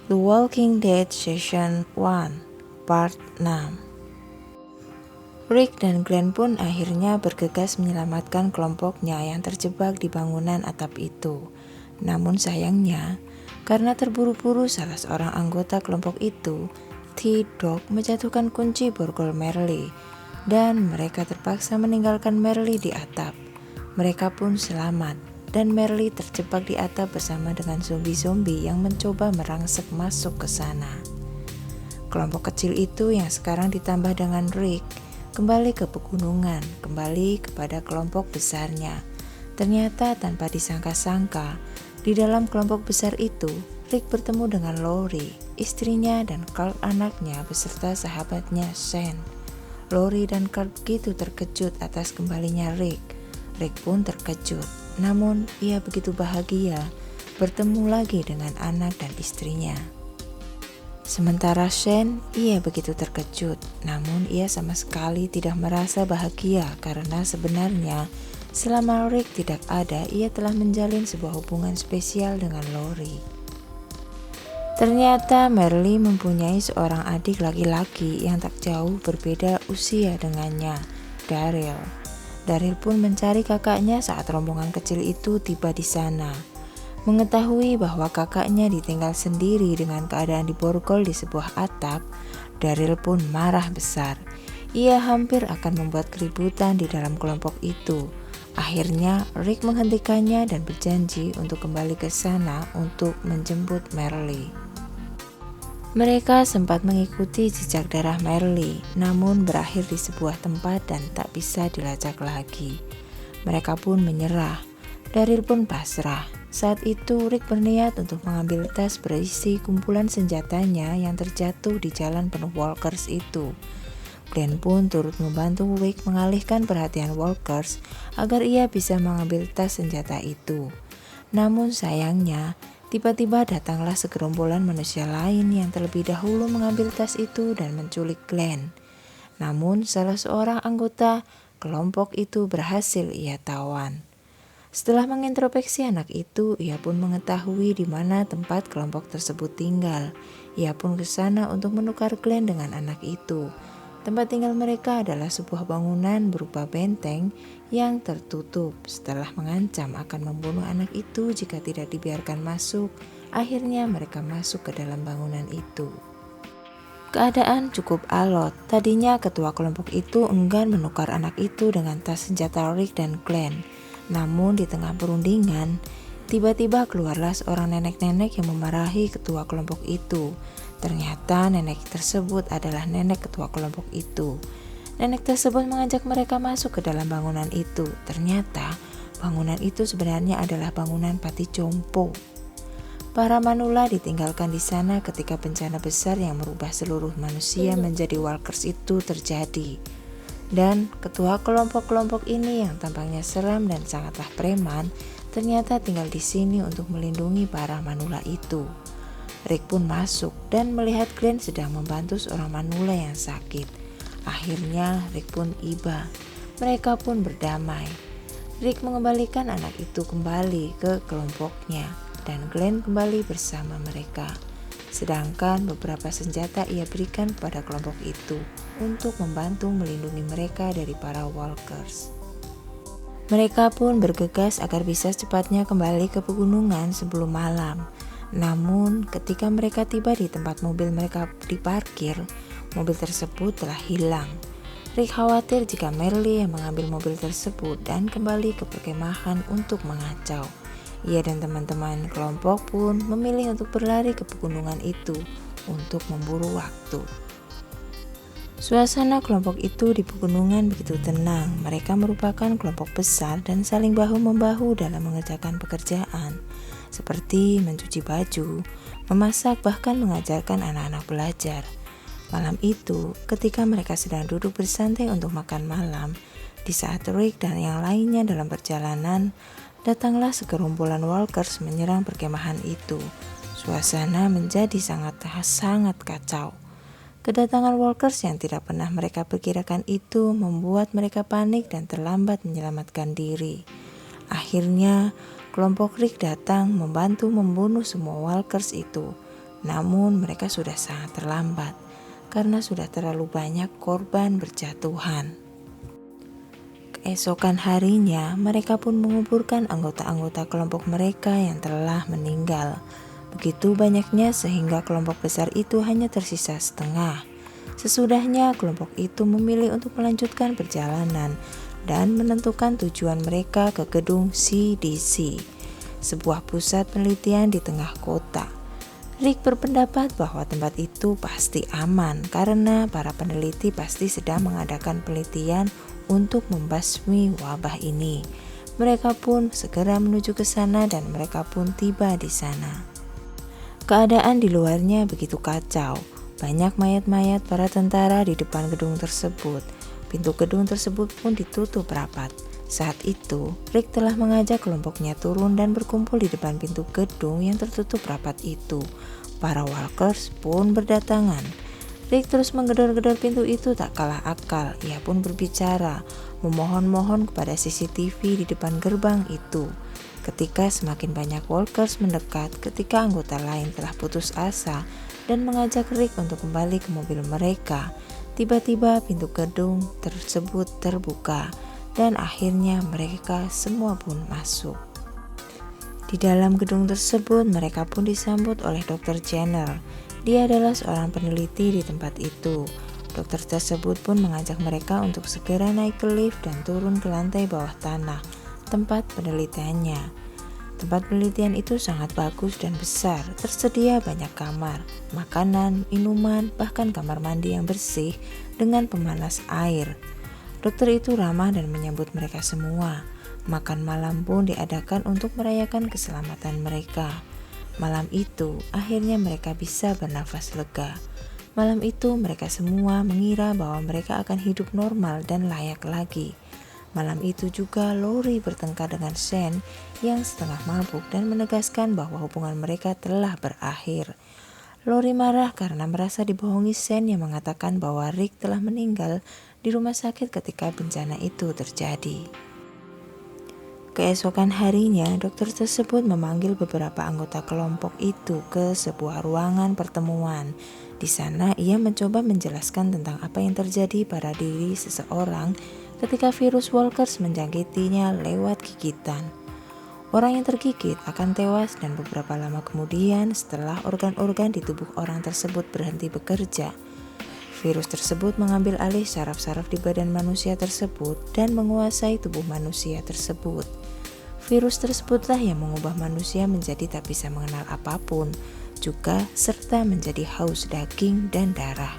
The Walking Dead Season 1 Part 6. Rick dan Glenn pun akhirnya bergegas menyelamatkan kelompoknya yang terjebak di bangunan atap itu. Namun sayangnya, karena terburu-buru salah seorang anggota kelompok itu, T-Dog menjatuhkan kunci borgol Merle, dan mereka terpaksa meninggalkan Merle di atap. Mereka pun selamat, dan Merle terjebak di atap bersama dengan zombie-zombie yang mencoba merangsek masuk ke sana. Kelompok kecil itu yang sekarang ditambah dengan Rick kembali ke pegunungan, kembali kepada kelompok besarnya. Ternyata tanpa disangka-sangka, di dalam kelompok besar itu, Rick bertemu dengan Lori, istrinya dan Carl anaknya beserta sahabatnya Shane. Lori dan Carl begitu terkejut atas kembalinya Rick. Rick pun terkejut, namun ia begitu bahagia bertemu lagi dengan anak dan istrinya. Sementara Shane, ia begitu terkejut, namun ia sama sekali tidak merasa bahagia karena sebenarnya selama Rick tidak ada, ia telah menjalin sebuah hubungan spesial dengan Lori. Ternyata Merle mempunyai seorang adik laki-laki yang tak jauh berbeda usia dengannya, Daryl. Daryl pun mencari kakaknya saat rombongan kecil itu tiba di sana. Mengetahui bahwa kakaknya ditinggal sendiri dengan keadaan diborgol di sebuah atap, Daryl pun marah besar. Ia hampir akan membuat keributan di dalam kelompok itu. Akhirnya Rick menghentikannya dan berjanji untuk kembali ke sana untuk menjemput Merle. Mereka sempat mengikuti jejak darah Merle, namun berakhir di sebuah tempat dan tak bisa dilacak lagi. Mereka pun menyerah. Daryl pun pasrah. Saat itu Rick berniat untuk mengambil tas berisi kumpulan senjatanya yang terjatuh di jalan penuh walkers itu. Glenn pun turut membantu Rick mengalihkan perhatian walkers agar ia bisa mengambil tas senjata itu. Namun sayangnya, tiba-tiba datanglah segerombolan manusia lain yang terlebih dahulu mengambil tas itu dan menculik Glenn. Namun salah seorang anggota kelompok itu berhasil ia tawan. Setelah mengintrospeksi anak itu, ia pun mengetahui di mana tempat kelompok tersebut tinggal. Ia pun ke sana untuk menukar Glenn dengan anak itu. Tempat tinggal mereka adalah sebuah bangunan berupa benteng yang tertutup. Setelah mengancam akan membunuh anak itu jika tidak dibiarkan masuk, akhirnya mereka masuk ke dalam bangunan itu. Keadaan cukup alot. Tadinya ketua kelompok itu enggan menukar anak itu dengan tas senjata Rick dan Glenn. Namun di tengah perundingan, tiba-tiba keluarlah seorang nenek-nenek yang memarahi ketua kelompok itu. Ternyata nenek tersebut adalah nenek ketua kelompok itu. Nenek tersebut mengajak mereka masuk ke dalam bangunan itu. Ternyata bangunan itu sebenarnya adalah bangunan Pati Jompo. Para manula ditinggalkan di sana ketika bencana besar yang merubah seluruh manusia menjadi walkers itu terjadi. Dan ketua kelompok-kelompok ini yang tampaknya seram dan sangatlah preman, ternyata tinggal di sini untuk melindungi para manula itu. Rick pun masuk dan melihat Glenn sedang membantu seorang manula yang sakit. Akhirnya Rick pun iba. Mereka pun berdamai. Rick mengembalikan anak itu kembali ke kelompoknya dan Glenn kembali bersama mereka. Sedangkan beberapa senjata ia berikan kepada kelompok itu untuk membantu melindungi mereka dari para walkers. Mereka pun bergegas agar bisa secepatnya kembali ke pegunungan sebelum malam. Namun ketika mereka tiba di tempat mobil mereka diparkir, mobil tersebut telah hilang. Rick khawatir jika Merle yang mengambil mobil tersebut dan kembali ke perkemahan untuk mengacau. Ia dan teman-teman kelompok pun memilih untuk berlari ke pegunungan itu untuk memburu waktu. Suasana kelompok itu di pegunungan begitu tenang. Mereka merupakan kelompok besar dan saling bahu-membahu dalam mengerjakan pekerjaan, seperti mencuci baju, memasak, bahkan mengajarkan anak-anak belajar. Malam itu, ketika mereka sedang duduk bersantai untuk makan malam, di saat Rick dan yang lainnya dalam perjalanan, datanglah segerombolan walkers menyerang perkemahan itu. Suasana menjadi sangat kacau. Kedatangan walkers yang tidak pernah mereka perkirakan itu membuat mereka panik dan terlambat menyelamatkan diri. Akhirnya, kelompok Rick datang membantu membunuh semua walkers itu. Namun mereka sudah sangat terlambat karena sudah terlalu banyak korban berjatuhan. Keesokan harinya, mereka pun menguburkan anggota-anggota kelompok mereka yang telah meninggal. Begitu banyaknya sehingga kelompok besar itu hanya tersisa setengah. Sesudahnya, kelompok itu memilih untuk melanjutkan perjalanan dan menentukan tujuan mereka ke gedung CDC, sebuah pusat penelitian di tengah kota. Rick berpendapat bahwa tempat itu pasti aman karena para peneliti pasti sedang mengadakan penelitian untuk membasmi wabah ini. Mereka pun segera menuju ke sana dan mereka pun tiba di sana. Keadaan di luarnya begitu kacau. Banyak mayat-mayat para tentara di depan gedung tersebut. Pintu gedung tersebut pun ditutup rapat. Saat itu, Rick telah mengajak kelompoknya turun dan berkumpul di depan pintu gedung yang tertutup rapat itu. Para walkers pun berdatangan. Rick terus menggedor-gedor pintu itu tak kalah akal. Ia pun berbicara, memohon-mohon kepada CCTV di depan gerbang itu. Ketika semakin banyak walkers mendekat, ketika anggota lain telah putus asa dan mengajak Rick untuk kembali ke mobil mereka, tiba-tiba pintu gedung tersebut terbuka. Dan akhirnya mereka semua pun masuk. Di dalam gedung tersebut mereka pun disambut oleh Dr. Jenner. Dia adalah seorang peneliti di tempat itu. Dokter tersebut pun mengajak mereka untuk segera naik ke lift dan turun ke lantai bawah tanah, tempat penelitiannya. Tempat penelitian itu sangat bagus dan besar, tersedia banyak kamar, makanan, minuman, bahkan kamar mandi yang bersih dengan pemanas air. Dokter itu ramah dan menyambut mereka semua. Makan malam pun diadakan untuk merayakan keselamatan mereka. Malam itu, akhirnya mereka bisa bernafas lega. Malam itu, mereka semua mengira bahwa mereka akan hidup normal dan layak lagi. Malam itu juga Lori bertengkar dengan Shane yang setengah mabuk dan menegaskan bahwa hubungan mereka telah berakhir. Lori marah karena merasa dibohongi Shane yang mengatakan bahwa Rick telah meninggal di rumah sakit ketika bencana itu terjadi. Keesokan harinya, dokter tersebut memanggil beberapa anggota kelompok itu ke sebuah ruangan pertemuan. Di sana, ia mencoba menjelaskan tentang apa yang terjadi pada diri seseorang ketika virus Walkers menjangkitinya lewat gigitan. Orang yang tergigit akan tewas dan beberapa lama kemudian setelah organ-organ di tubuh orang tersebut berhenti bekerja, virus tersebut mengambil alih saraf-saraf di badan manusia tersebut dan menguasai tubuh manusia tersebut. Virus tersebutlah yang mengubah manusia menjadi tak bisa mengenal apapun, juga serta menjadi haus daging dan darah.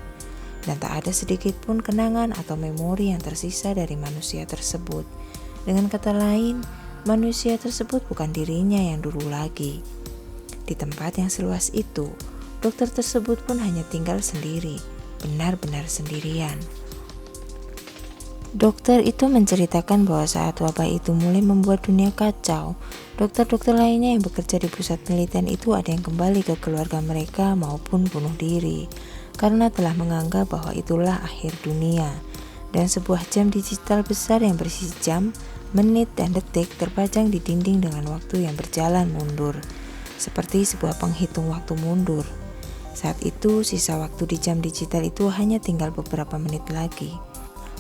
Dan tak ada sedikit pun kenangan atau memori yang tersisa dari manusia tersebut. Dengan kata lain, manusia tersebut bukan dirinya yang dulu lagi. Di tempat yang seluas itu, dokter tersebut pun hanya tinggal sendiri, benar-benar sendirian. Dokter itu menceritakan bahwa saat wabah itu mulai membuat dunia kacau, dokter-dokter lainnya yang bekerja di pusat penelitian itu ada yang kembali ke keluarga mereka maupun bunuh diri, karena telah menganggap bahwa itulah akhir dunia. Dan sebuah jam digital besar yang berisi jam, menit, dan detik terpajang di dinding dengan waktu yang berjalan mundur, seperti sebuah penghitung waktu mundur. Saat itu, sisa waktu di jam digital itu hanya tinggal beberapa menit lagi.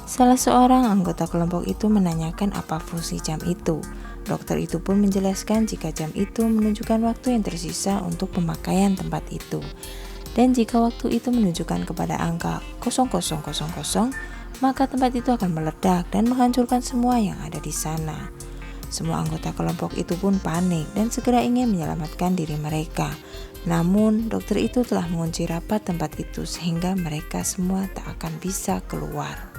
Salah seorang anggota kelompok itu menanyakan apa fungsi jam itu. Dokter itu pun menjelaskan jika jam itu menunjukkan waktu yang tersisa untuk pemakaian tempat itu. Dan jika waktu itu menunjukkan kepada angka 0000, maka tempat itu akan meledak dan menghancurkan semua yang ada di sana. Semua anggota kelompok itu pun panik dan segera ingin menyelamatkan diri mereka. Namun, dokter itu telah mengunci rapat tempat itu sehingga mereka semua tak akan bisa keluar.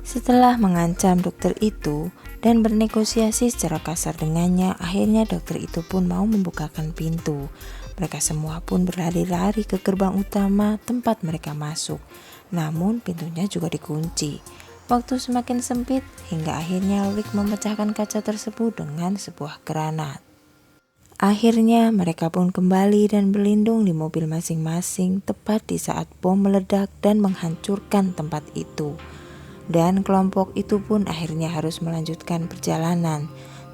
Setelah mengancam dokter itu dan bernegosiasi secara kasar dengannya, akhirnya dokter itu pun mau membukakan pintu. Mereka semua pun berlari-lari ke gerbang utama tempat mereka masuk. Namun pintunya juga dikunci. Waktu semakin sempit hingga akhirnya Rick memecahkan kaca tersebut dengan sebuah granat. Akhirnya mereka pun kembali dan berlindung di mobil masing-masing tepat di saat bom meledak dan menghancurkan tempat itu. Dan kelompok itu pun akhirnya harus melanjutkan perjalanan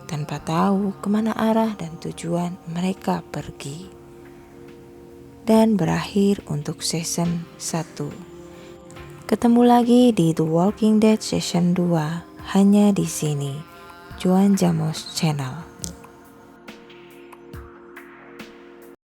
tanpa tahu kemana arah dan tujuan mereka pergi. dan berakhir untuk season 1. Ketemu lagi di The Walking Dead season 2 hanya di sini, Juan Jamos Channel.